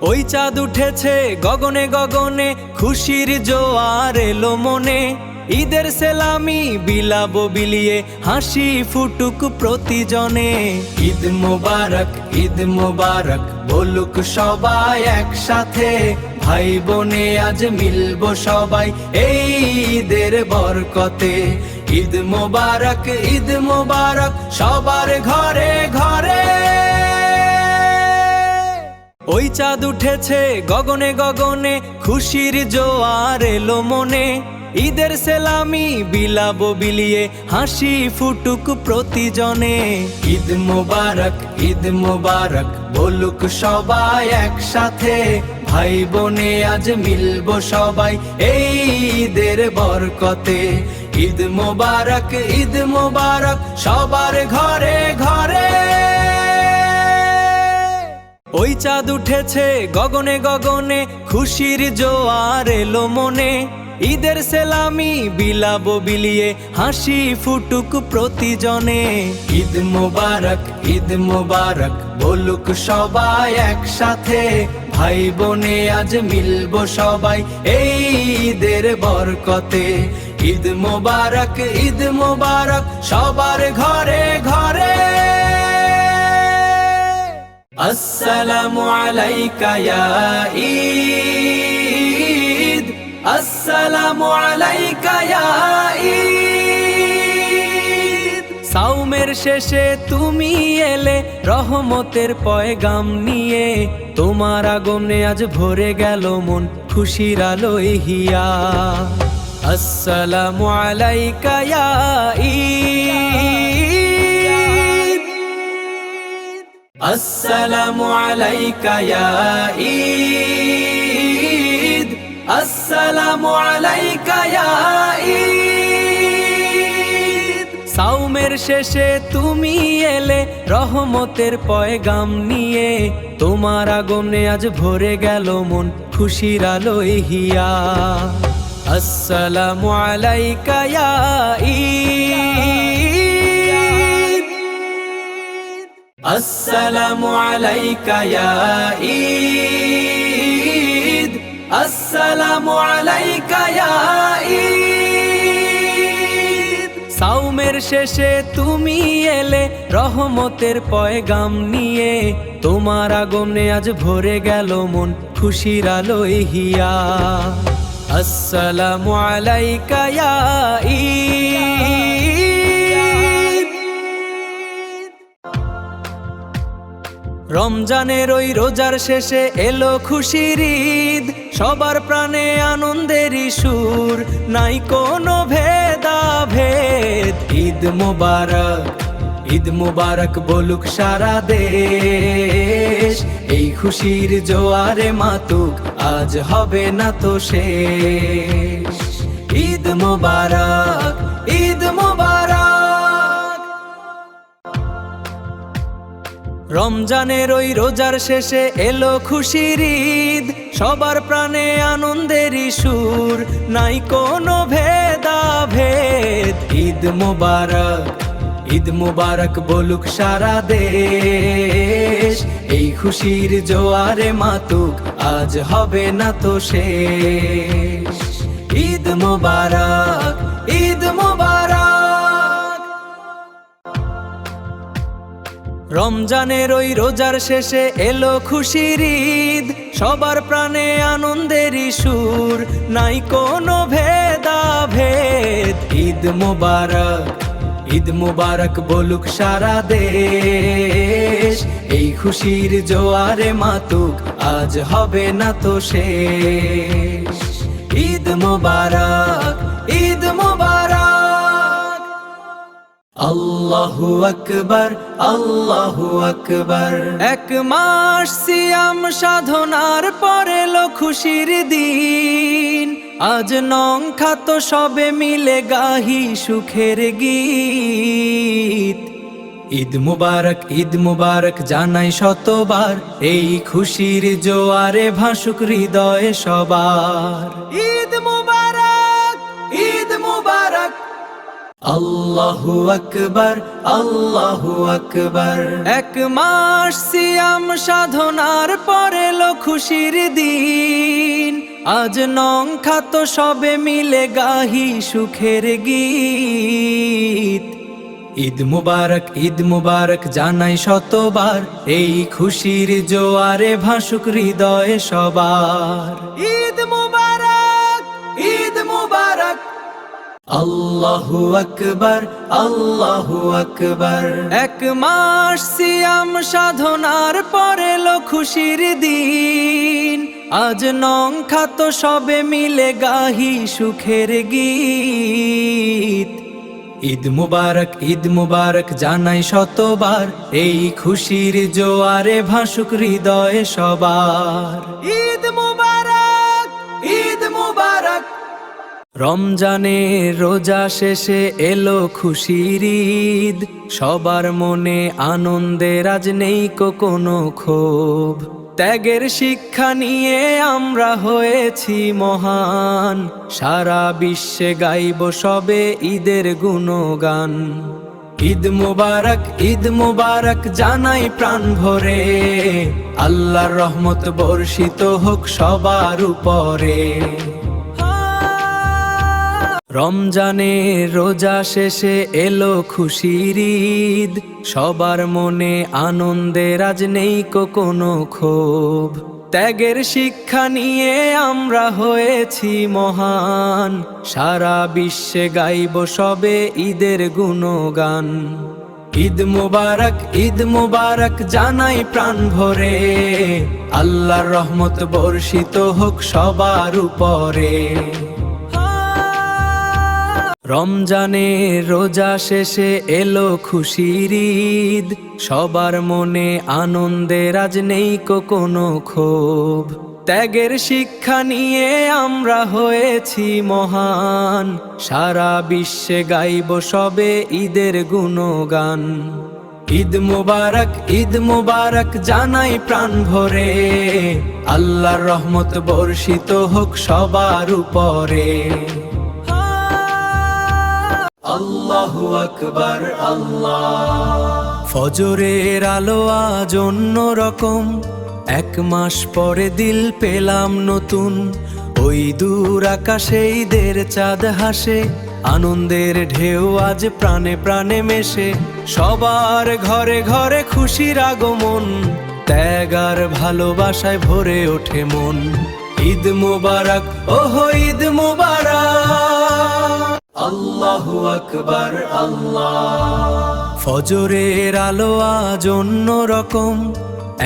ওই চাঁদ উঠেছে গগনে গগনে, খুশির জোয়ার এলো মনে। ঈদের সেলামি বিলাবো বিলিয়ে, হাসি ফুটুক প্রতিজনে। ঈদ মোবারক, ঈদ মোবারক বলুক সবাই একসাথে। ভাই বোনে আজ মিলবো সবাই এই ঈদের বরকতে। ঈদ মোবারক, ঈদ মোবারক সবার ঘরে ঘরে। ওই চাঁদ উঠেছে গগনে গগনে, খুশির জোয়ার এলো মনে। ঈদের সেলামি বিলাবো বিলিয়ে, হাসি ফুটুক প্রতিজনে। ঈদ মোবারক, ঈদ মোবারক বলুক সবাই একসাথে। ভাই বোনে আজ মিলবো সবাই এই ঈদের বরকতে। ঈদ মোবারক, ঈদ মোবারক সবার ঘরে ঘরে। ওই চাঁদ উঠেছে গগনে গগনে, খুশির জোয়ার এলো মনে। ঈদের সেলামি বিলাবো বিলিয়ে, হাসি ফুটুক প্রতিজনে। ঈদ মোবারক, ঈদ মোবারক বলুক সবাই একসাথে। ভাই বোনে আজ মিলবো সবাই এই ঈদের বরকতে। ঈদ মোবারক, ঈদ মোবারক সবার ঘরে ঘরে। আসসালামু আলাইকা ইয়া ঈদ, আসসালামু আলাইকা ইয়া ঈদ। সাওমের শেষে তুমি এলে রহমতের পয়গাম নিয়ে। তোমার আগমনে আজ ভরে গেল মন, খুশির আলোয় হিয়া। আসসালামু আলাইকা ইয়া ঈদ, আসসালামু আলাইকা ইয়া ঈদ, আসসালামু আলাইকা ইয়া ঈদ। সাওমের শেষে তুমি এলে রহমতের পয়গাম নিয়ে। তোমার আগমনে আজ ভরে গেল মন, খুশির আলোয় হিয়া। আসসালামু আলাইকা ইয়া ঈদ, আসসালামু আলাইকা ইয়া ঈদ, আসসালামু আলাইকা ইয়া ঈদ। সাওমের শেষে তুমি এলে রহমতের পয়গাম নিয়ে। তোমার আগমনে আজ ভরে গেল মন, খুশির আলোয় হিয়া। আসসালামু আলাইকা ইয়া ঈদ। রমজানের ওই রোজার শেষে এলো খুশির ঈদ। সবার প্রাণে আনন্দেরই সুর, নাই কোনো ভেদাভেদ। ঈদ মোবারক, ঈদ মোবারক বলুক সারা দেশ। এই খুশির জোয়ারে মাতুক, আজ হবে না তো শেষ। ঈদ মোবারক, ঈদ মোবারক। রমজানের ওই রোজার শেষে এলো খুশির ঈদ। সবার প্রাণে আনন্দেরই সুর, নাই কোনো ভেদাভেদ। ঈদ মোবারক, ঈদ মোবারক বলুক সারা দেশ। এই খুশির জোয়ারে মাতুক, আজ হবে না তো শেষ। ঈদ মোবারক, ঈদ মোবারক। রমজানের ওই রোজার শেষে এলো খুশির ঈদ। সবার প্রাণে আনন্দেরই সুর, নাই কোনো ভেদাভেদ। ঈদ মোবারক, ঈদ মোবারক বলুক সারা দেশ। এই খুশির জোয়ারে মাতুক, আজ হবে না তো শেষ। ঈদ মোবারক, ঈদ মোবারক। আল্লাহু আকবার, আল্লাহু আকবার। এক মাস সিয়াম সাধনার পরে এলো খুশির দিন। আজ নং খাত সবে মিলে গাহি সুখের গীত। ঈদ মুবারক, ঈদ মুবারক জানাই শতবার। এই খুশির জোয়ারে ভাসুক হৃদয়ে সবার। ঈদ মুবারক, ঈদ মুবারক। আল্লাহু আকবার, আল্লাহু আকবার। এক মাস সিয়াম সাধনার পরে এলো খুশির দিন, আজ নং খাত সবে মিলে গাহি সুখের গীত। ঈদ মুবারক, ঈদ মুবারক জানাই শতবার, এই খুশির জোয়ারে ভাসুক হৃদয়ে সবার। ঈদ মুবারক, ঈদ মুবারক। আল্লাহু আকবার, আল্লাহু আকবার। এক মাস সিয়াম সাধনার পরে এলো খুশির দিন, আজ নং খাত সবে মিলে গাহি সুখের গীত। ঈদ মুবারক, ঈদ মুবারক জানাই শতবার, এই খুশির জোয়ারে ভাসুক হৃদয়ে সবার। ঈদ মুবারক, ঈদ মুবারক। রমজানের রোজা শেষে এলো খুশির ঈদ, সবার মনে আনন্দের আজ নেই কোনো ক্ষোভ। ত্যাগের শিক্ষা নিয়ে আমরা হয়েছি মহান, সারা বিশ্বে গাইব সবে ঈদের গুণগান। ঈদ মুবারক, ঈদ মুবারক জানাই প্রাণ ভরে, আল্লাহর রহমত বর্ষিত হোক সবার উপরে। রমজানের রোজা শেষে এলো খুশির ঈদ, সবার মনে আনন্দের আজ নেই কোনো ক্ষোভ। ত্যাগের শিক্ষা নিয়ে আমরা হয়েছি মহান, সারা বিশ্বে গাইব সবে ঈদের গুণগান। ঈদ মুবারক, ঈদ মুবারক জানাই প্রাণ ভরে, আল্লাহর রহমত বর্ষিত হোক সবার উপরে। রমজানের রোজা শেষে এলো খুশির ঈদ, সবার মনে আনন্দের আজ নেই কোনো ক্ষোভ। ত্যাগের শিক্ষা নিয়ে আমরা হয়েছি মহান, সারা বিশ্বে গাইব সবে ঈদের গুণগান। ঈদ মুবারক, ঈদ মুবারক জানাই প্রাণ ভরে, আল্লাহর রহমত বর্ষিত হোক সবার উপরে। আল্লাহু আকবার, আল্লাহ। ফজরের আলো আজ অন্য রকম, এক মাস পরে দিল পেলাম নতুন। ওই দূর আকাশে ঈদের চাঁদ হাসে, আনন্দের ঢেউ আজ প্রাণে প্রাণে মেশে। সবার ঘরে ঘরে খুশির আগমন, ত্যাগ আর ভালোবাসায় ভরে ওঠে মন। ঈদ মুবারক, ওহো ঈদ মুবারক। আল্লাহু আকবার, আল্লাহ। ফজরের আলো আজ অন্য রকম,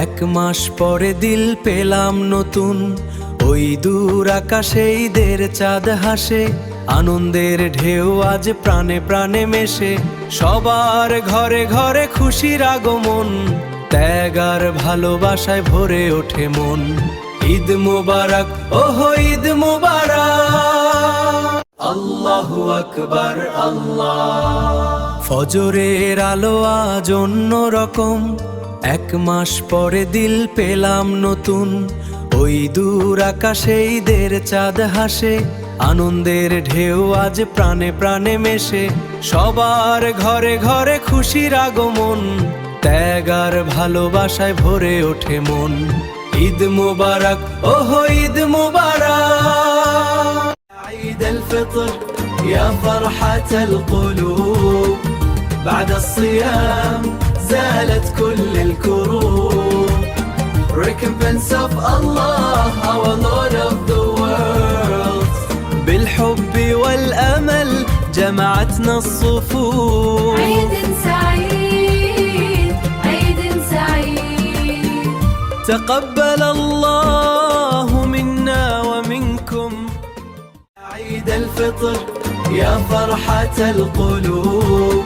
এক মাস পরে দিল পেলাম নতুন। ওই দূর আকাশে ঈদের চাঁদ হাসে, আনন্দের ঢেউ আজ প্রাণে প্রাণে মেশে। সবার ঘরে ঘরে খুশির আগমন, ত্যাগ আর ভালোবাসায় ভরে ওঠে মন। ঈদ মুবারক, ওহো ঈদ মুবারক। আল্লাহু আকবার, আল্লাহ। ফজরের আলো আজ অন্য রকম, এক মাস পরে দিল পেলাম নতুন। ওই দূর আকাশে ঈদের চাঁদ হাসে, আনন্দের ঢেউ আজ প্রাণে প্রাণে মেশে। সবার ঘরে ঘরে খুশির আগমন, ত্যাগ আর ভালোবাসায় ভরে ওঠে মন। ঈদ মুবারক, ওহো ঈদ মুবারক। عيد الفطر يا فرحة القلوب، بعد الصيام زالت كل الكروب. Recompense of Allah, our Lord of the world. بالحب والأمل جمعتنا الصفوف. عيد سعيد، عيد سعيد. تقبل الله منا ومنكم. عيد الفطر يا فرحة القلوب،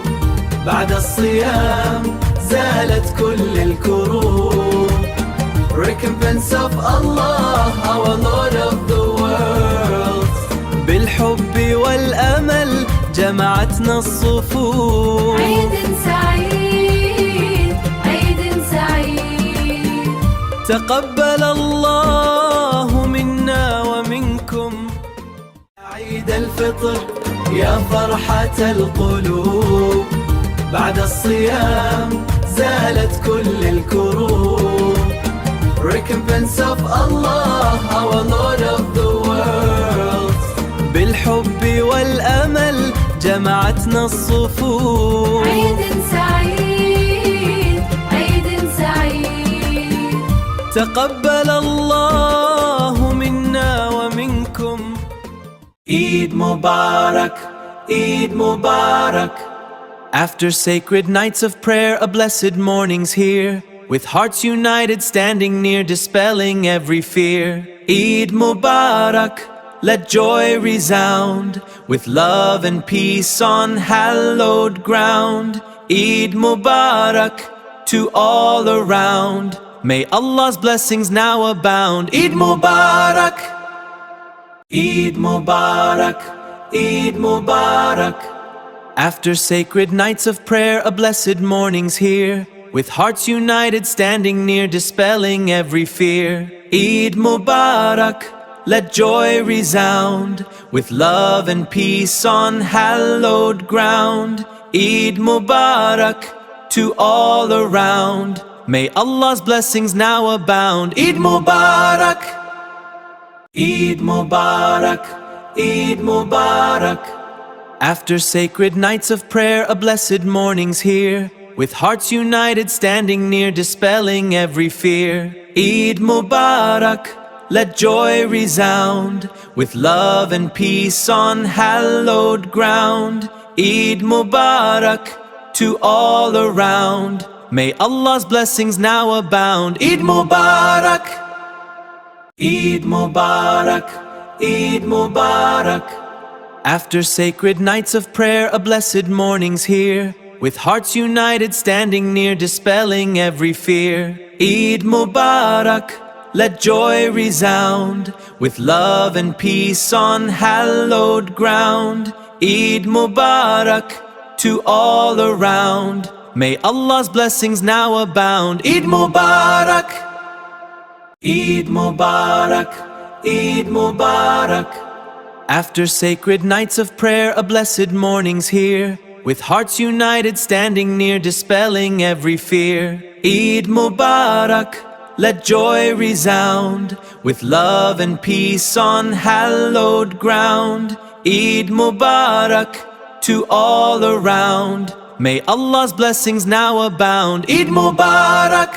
بعد الصيام زالت كل الكروب. Recompense of Allah, our Lord of the world. بالحب والأمل جمعتنا الصفوف. عيد سعيد، عيد سعيد. تقبل الله منا ومنكم. عيد الفطر يا فرحة القلوب بعد الصيام زالت كل الكروب. Recompense of Allah, our Lord of the world. بالحب والأمل جمعتنا الصفوف. عيد سعيد عيد سعيد. تقبل الله منا ومنكم. Eid Mubarak, Eid Mubarak. After sacred nights of prayer, a blessed morning's here, with hearts united, standing near, dispelling every fear. Eid Mubarak, let joy resound, with love and peace on hallowed ground. Eid Mubarak to all around, may Allah's blessings now abound. Eid Mubarak, Eid Mubarak, Eid Mubarak. After sacred nights of prayer, a blessed morning's here, with hearts united, standing near, dispelling every fear. Eid Mubarak, let joy resound, with love and peace on hallowed ground. Eid Mubarak to all around, may Allah's blessings now abound. Eid Mubarak, Eid Mubarak, Eid Mubarak. After sacred nights of prayer, a blessed morning's here, with hearts united, standing near, dispelling every fear. Eid Mubarak, let joy resound, with love and peace on hallowed ground. Eid Mubarak to all around, may Allah's blessings now abound. Eid Mubarak, Eid Mubarak, Eid Mubarak. After sacred nights of prayer, a blessed morning's here, with hearts united, standing near, dispelling every fear. Eid Mubarak, let joy resound, with love and peace on hallowed ground. Eid Mubarak to all around, may Allah's blessings now abound. Eid Mubarak, Eid Mubarak, Eid Mubarak. After sacred nights of prayer, a blessed morning's here, with hearts united, standing near, dispelling every fear. Eid Mubarak, let joy resound, with love and peace on hallowed ground. Eid Mubarak to all around, may Allah's blessings now abound. Eid Mubarak,